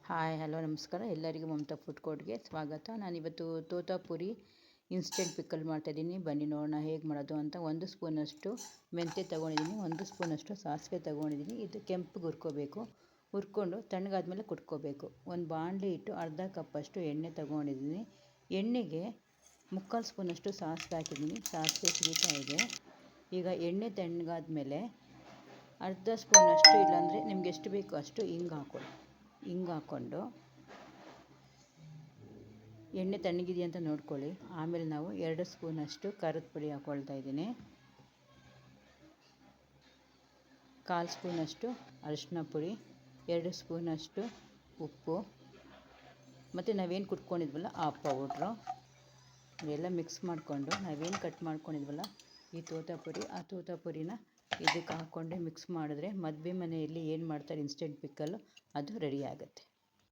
Hi hello ನಮಸ್ಕಾರ ಎಲ್ಲರಿಗೂ Mamata food ಕೋರ್ಟ್ಗೆ ಸ್ವಾಗತ. ನಾನಿವತ್ತು ತೋತಾಪುರಿ ಇನ್ಸ್ಟೆಂಟ್ ಪಿಕ್ಕಲ್ ಮಾಡ್ತಾಯಿದ್ದೀನಿ. ಬನ್ನಿ ನೋಡೋಣ ಹೇಗೆ ಮಾಡೋದು ಅಂತ. 1 ಸ್ಪೂನಷ್ಟು ಮೆಂತ್ಯ ತೊಗೊಂಡಿದ್ದೀನಿ, 1 ಸ್ಪೂನಷ್ಟು ಸಾಸಿವೆ ತೊಗೊಂಡಿದ್ದೀನಿ. ಇದು ಕೆಂಪಗೆ ಹುರ್ಕೋಬೇಕು. ಹುರ್ಕೊಂಡು ತಣ್ಣಗಾದ್ಮೇಲೆ ಕುಟ್ಕೋಬೇಕು. ಒಂದು ಬಾಣಲಿ ಇಟ್ಟು ಅರ್ಧ ಕಪ್ಪಷ್ಟು ಎಣ್ಣೆ ತೊಗೊಂಡಿದ್ದೀನಿ. ಎಣ್ಣೆಗೆ 3/4 ಸ್ಪೂನಷ್ಟು ಸಾಸಿವೆ ಹಾಕಿದ್ದೀನಿ. ಸಾಸಿವೆ ಸಿಡಿತಾ ಇದೆ. ಈಗ ಎಣ್ಣೆ ತಣ್ಣಗಾದ್ಮೇಲೆ ಅರ್ಧ ಸ್ಪೂನಷ್ಟು, ಇಲ್ಲಾಂದರೆ ನಿಮ್ಗೆ ಎಷ್ಟು ಬೇಕೋ ಅಷ್ಟು ಹಿಂಗೆ ಹಾಕ್ಕೊಳ್ಳಿ. ಹಿಂಗೆ ಹಾಕ್ಕೊಂಡು ಎಣ್ಣೆ ತಣ್ಣಗಿದೆಯಾ ಅಂತ ನೋಡ್ಕೊಳ್ಳಿ. ಆಮೇಲೆ ನಾವು 2 ಸ್ಪೂನಷ್ಟು ಖಾರದ ಪುಡಿ ಹಾಕ್ಕೊಳ್ತಾ ಇದ್ದೀನಿ. 1/4 ಸ್ಪೂನಷ್ಟು ಅರಿಶಿನ ಪುಡಿ, 2 ಸ್ಪೂನಷ್ಟು ಉಪ್ಪು ಮತ್ತು ನಾವೇನು ಕುಟ್ಕೊಂಡಿದ್ವಲ್ಲ ಆ ಪೌಡ್ರು ಇವೆಲ್ಲ ಮಿಕ್ಸ್ ಮಾಡಿಕೊಂಡು ನಾವೇನು ಕಟ್ ಮಾಡ್ಕೊಂಡಿದ್ವಲ್ಲ ಈ ತೋತಾಪುರಿ, ಆ ತೋತಾಪುರಿನ ಇದಕ್ಕೆ ಹಾಕ್ಕೊಂಡೆ ಮಿಕ್ಸ್ ಮಾಡಿದ್ರೆ ಮದುವೆ ಮನೆಯಲ್ಲಿ ಏನು ಮಾಡ್ತಾರೆ ಇನ್ಸ್ಟೆಂಟ್ ಪಿಕ್ಕಲ್ಲು ಅದು ರೆಡಿ ಆಗುತ್ತೆ.